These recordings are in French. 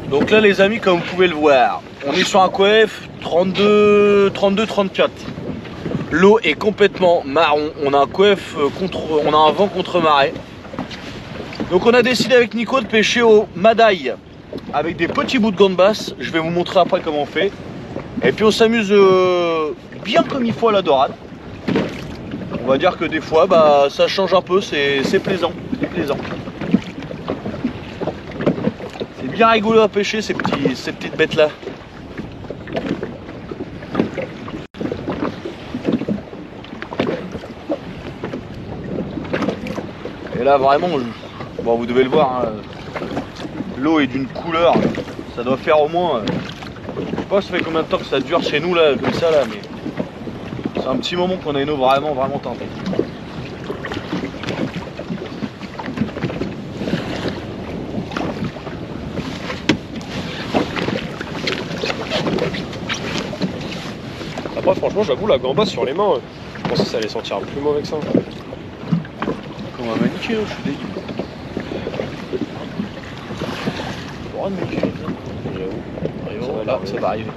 Donc là les amis, comme vous pouvez le voir, on est sur un coef 32-34. L'eau est complètement marron, on a un coef on a un vent contre marée. Donc on a décidé avec Nico de pêcher au Madaï avec des petits bouts de gambas. Je vais vous montrer après comment on fait. Et puis on s'amuse bien comme il faut à la dorade. On va dire que des fois bah, ça change un peu, c'est plaisant, c'est plaisant. C'est bien rigolo à pêcher ces petites bêtes là. Et là vraiment, bon, vous devez le voir, hein, l'eau est d'une couleur, ça doit faire au moins, je sais pas ça fait combien de temps que ça dure chez nous là, comme ça là, mais c'est un petit moment qu'on a une eau vraiment teintée. Après franchement j'avoue la gambasse sur les mains, je pensais que ça allait sentir plus mauvais que ça. On va maniquer, je suis dégueu. On va maniquer, j'avoue. Là, ça va arriver.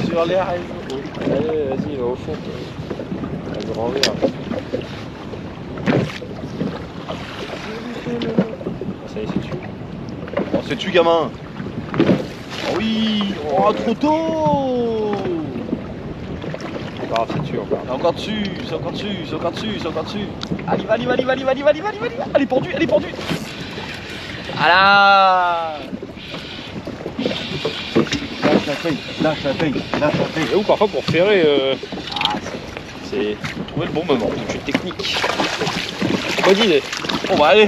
Sur les rails. Allez, vas-y, va au fond. Un grand verre. Ça y est, c'est tu. Oh, c'est tu, gamin. Oh oui. Oh, trop tôt. C'est pas grave, c'est tu encore. C'est encore dessus, c'est encore dessus, c'est encore dessus, c'est encore dessus. Allez, allez, elle est pendue, elle est pendue. Voilà. Lâche la feuille, lâche la feuille, lâche la feuille. Et où parfois pour ferrer, c'est trouver le bon moment. toute une technique. Bonne idée. Bon bah allez,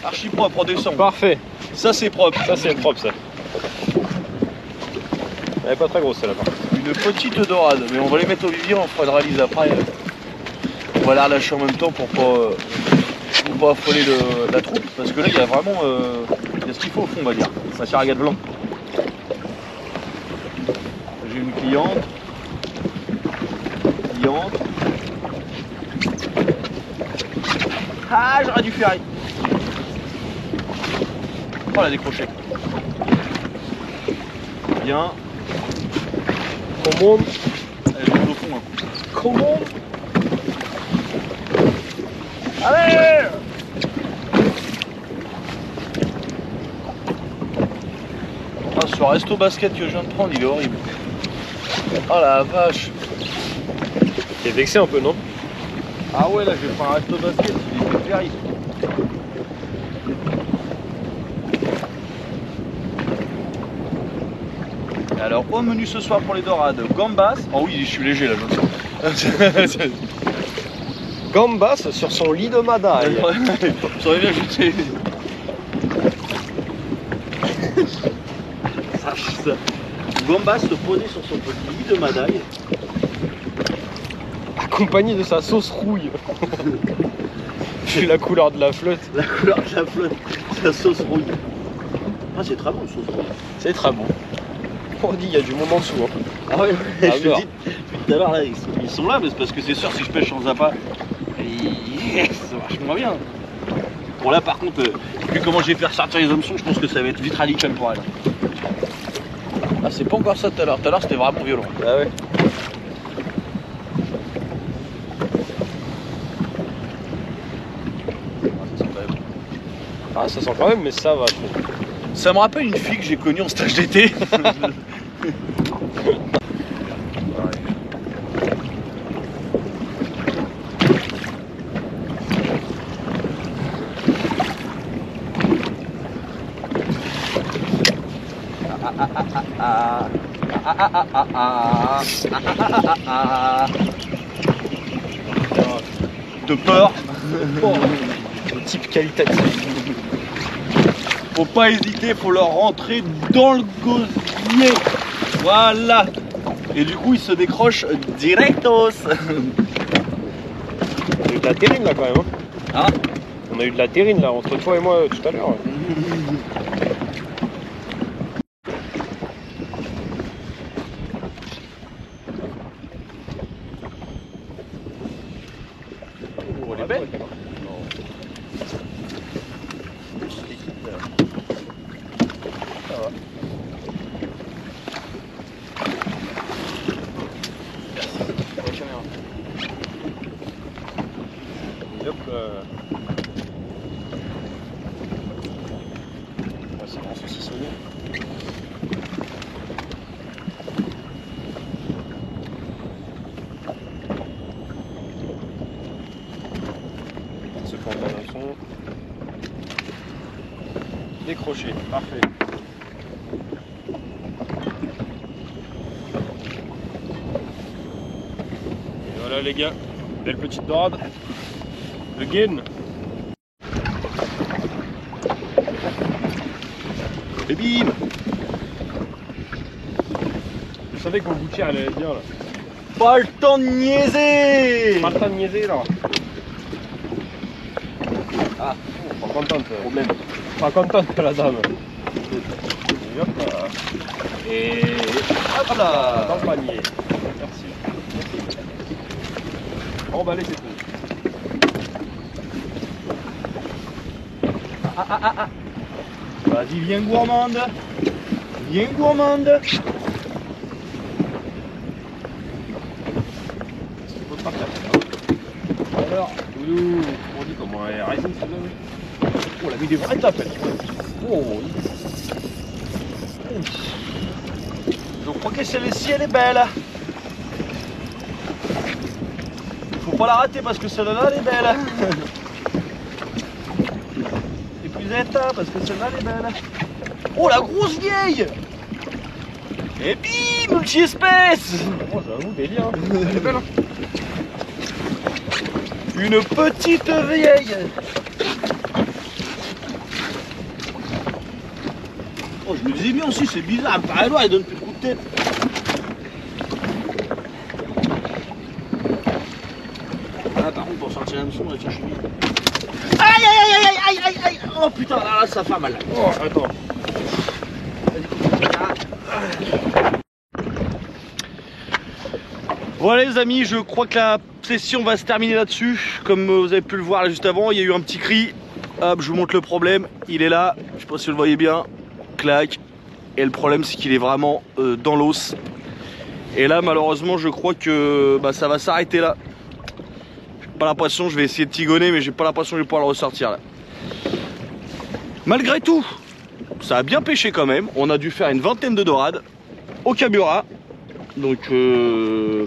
archi propre, redescend. Parfait. Ça c'est propre. Ça c'est propre ça. Elle est pas très grosse celle-là. Une petite dorade, mais on va les mettre au vivier, on fera une réalise après. On va la relâcher en même temps pour pas affoler la troupe, parce que là il y a vraiment il y a ce qu'il faut au fond, on va dire. Ça sert à gade blanc. J'ai une cliente. Ah, j'aurais dû faire. Oh, elle a décroché. Bien. Comment? Elle est au fond. Hein. Comment? Allez! Ah, ce resto basket que je viens de prendre, il est horrible. Oh la vache. T'es vexé un peu, non? Ah ouais, là, je vais prendre un resto basket, il est terrible. Alors, au menu ce soir pour les dorades, gambas. Oh oui, je suis léger là, je le sens. Gambas sur son lit de Madaï. J'aurais bien ajouté. Sache ça. Gambas se posait sur son petit lit de Madaï. Accompagné de sa sauce rouille. J'ai la couleur de la flotte. La couleur de la flotte, sa sauce rouille. Ah, c'est très bon, la sauce rouille. C'est très bon. On dit, il y a du monde en dessous. Hein. Ah ouais, Ah, je te dis, depuis tout à l'heure, là, ils sont là, mais c'est parce que c'est sûr, si je pêche sans appât, ça marche moins bien. Bon, là, par contre, vu comment je vais faire sortir les hameçons, je pense que ça va être vite radical pour elle. Ah, c'est pas encore ça tout à l'heure. Tout à l'heure, c'était vraiment violent. Ah ouais. Ah, ça sent quand même, mais ça va, je trouve. Ça me rappelle une fille que j'ai connue en stage d'été. De peur. Oh, le type qualitatif. Faut pas hésiter, faut leur rentrer dans le gosier. Voilà. Et du coup, ils se décrochent directos. On a eu de la terrine là quand même. Ah. On a eu de la terrine là entre toi et moi tout à l'heure. Oh, elle est belle. Ça va. Et hop là. Ah, c'est vraiment saucissonné. Se prend un son. Décroché, parfait. Et voilà les gars, belle petite dorade. Le gain. Et bim. Je savais que mon gouttière elle allait bien là. Pas le temps de niaiser. Pas le temps de niaiser là. Ah, Pas contente. problème. Pas contente la dame. Et hop là. Et hop là. Dans le panier. Merci. Emballé c'est tout. Vas-y, viens gourmande. Viens gourmande. Est-ce qu'il faut te partir? Alors, Doudou, on dit comment elle résine celle-là. Oh, elle a mis des vraies tapettes. Oh. Je crois que celle-ci, elle est belle. Faut pas la rater parce que celle-là, elle est belle. Et plus éteint parce que celle-là, elle est belle. Oh, la grosse vieille. Et bim, multi-espèce. Oh, j'avoue, délire. Hein. Elle est belle. Hein. Une petite vieille. Oh, je me disais bien aussi, c'est bizarre, elle me paraît loin, elle donne plus de coups de tête. Ah, par contre, pour sortir l'hameçon, là, tiens, je suis bien. Aïe, aïe, aïe, aïe, aïe, aïe, aïe. Oh putain, là, ça fait mal. Là. Oh, attends. Voilà les amis, je crois que la session va se terminer là-dessus. Comme vous avez pu le voir là, juste avant, il y a eu un petit cri. Hop, je vous montre le problème. Il est là, je sais pas si vous le voyez bien. Clac. Et le problème c'est qu'il est vraiment dans l'os. Et là malheureusement je crois que ça va s'arrêter là. J'ai pas l'impression, je vais essayer de tigonner mais j'ai pas l'impression que je vais pouvoir le ressortir là. Malgré tout, ça a bien pêché quand même. On a dû faire une vingtaine de dorades au Cabura. Donc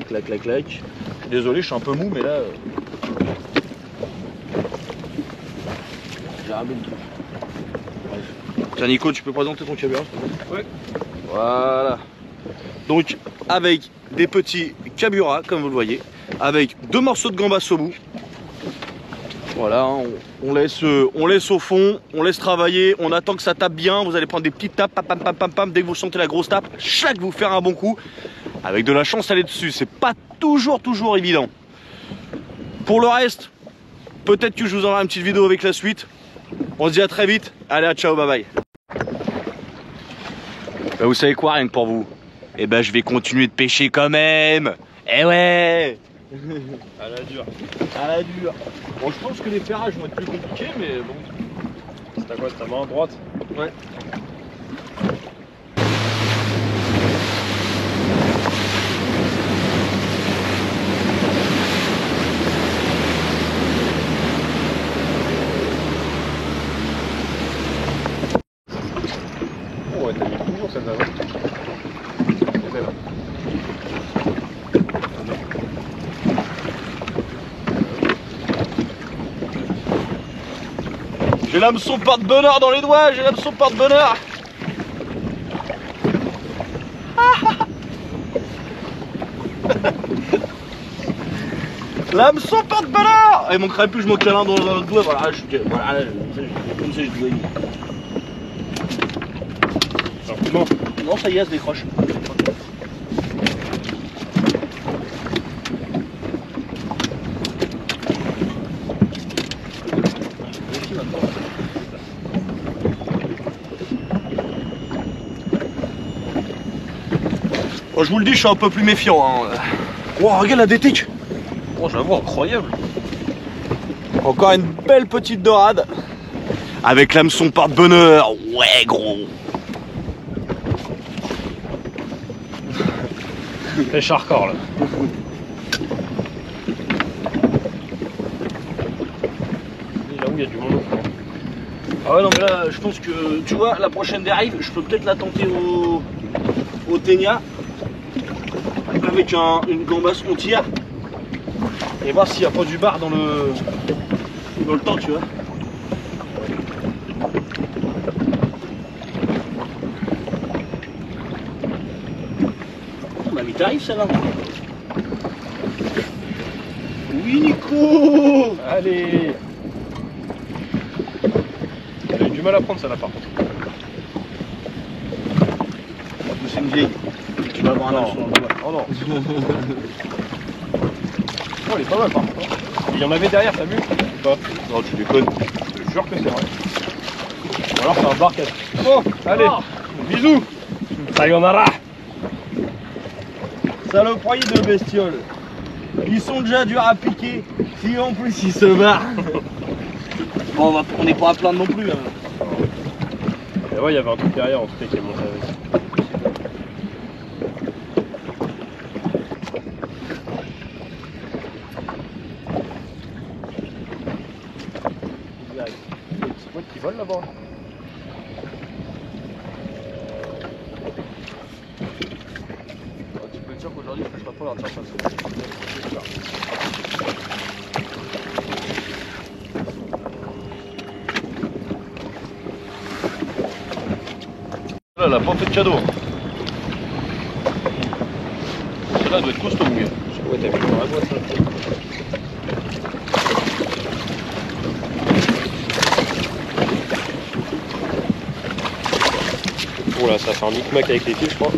clac clac clac. Je suis désolé, je suis un peu mou mais là j'ai ramené le truc. Tiens Nico, tu peux présenter ton Cabura? Ouais. Voilà. Donc avec des petits Cabura comme vous le voyez, avec 2 morceaux de gambas au bout. Voilà, on laisse au fond, on laisse travailler, on attend que ça tape bien. Vous allez prendre des petites tapes, pam pam pam pam pam. Dès que vous sentez la grosse tape, chaque vous faire un bon coup. Avec de la chance, aller dessus. C'est pas toujours évident. Pour le reste, peut-être que je vous enverrai une petite vidéo avec la suite. On se dit à très vite. Allez, ciao, bye bye. Bah, vous savez quoi, rien que pour vous? Eh ben, je vais continuer de pêcher quand même. Eh ouais. À la dure. À la dure. Bon, je pense que les ferrages vont être plus compliqués, mais bon. C'est à quoi? C'est ta main droite? Ouais. Oh, ouais, t'as mis toujours celle-là. C'est belle. J'ai l'hameçon porte-bonheur dans les doigts, j'ai l'hameçon porte-bonheur. L'hameçon porte-bonheur. Il manquerait plus que je m'en câlin dans un autre doigt, voilà, comme ça je dois. Non. Non, ça y est, elle se décroche. Oh, je vous le dis, je suis un peu plus méfiant. Hein. Oh, regarde la détique. Oh, j'avoue, incroyable. Encore une belle petite dorade. Avec l'hameçon porte-bonheur. Ouais, gros. Pêche hardcore là. Là où il y a du monde. Ah ouais, non, mais là, je pense que, tu vois, la prochaine dérive, je peux peut-être la tenter au ténia. Avec une gambasse on tire. Et voir s'il n'y a pas du bar dans le temps, tu vois. On a mis tarif celle-là. Oui, Nico. Allez. Elle a eu du mal à prendre ça là par contre. C'est une vieille. Tu vas avoir un hameçon dans le doigt. Oh non. Oh, elle est pas mal par contre. Il y en avait derrière, t'as vu ou pas? Non, tu déconnes. Je te jure que c'est vrai. Ou alors c'est un bar 4. Oh, allez. Bisous. Sayonara. Saloperie de bestioles. Ils sont déjà durs à piquer. Si en plus ils se barrent. Bon, on n'est pas à plaindre non plus. Hein. Et ouais, il y avait un truc derrière en tout cas qui est monté avec. C'est quoi qui vole là-bas? Tu peux être sûr qu'aujourd'hui je ne serai pas dans le surface. Là, elle a pas fait de cadeau. Celle-là doit être costaud, mon gars. Ouais, t'as vu dans la boîte ça. Oh là, ça fait un micmac avec les fils, je crois.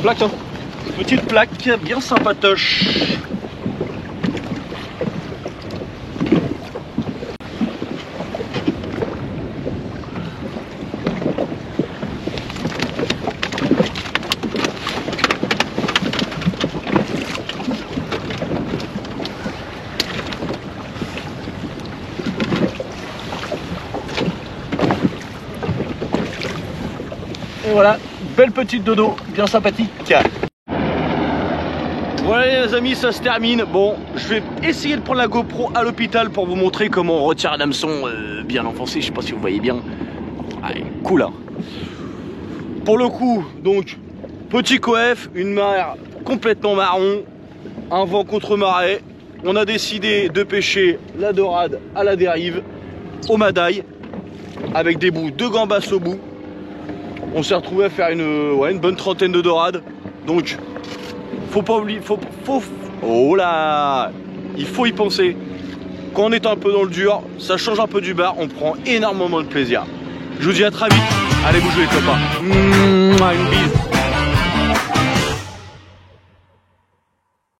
Plaque, hein. Petite plaque bien sympatoche. Et voilà, belle petite dodo, bien sympathique. Voilà les amis, ça se termine. Bon, je vais essayer de prendre la GoPro à l'hôpital pour vous montrer comment on retire un hameçon bien enfoncé. Je sais pas si vous voyez bien. Allez, cool hein. Pour le coup, donc, petit coef, une mer complètement marron, un vent contre marée. On a décidé de pêcher la dorade à la dérive, au Madaï, avec des bouts de gambas au bout. On s'est retrouvé à faire une bonne trentaine de dorades. Donc, faut pas oublier, oh là, il faut y penser. Quand on est un peu dans le dur, ça change un peu du bar, on prend énormément de plaisir. Je vous dis à très vite. Allez, bougez les copains. Une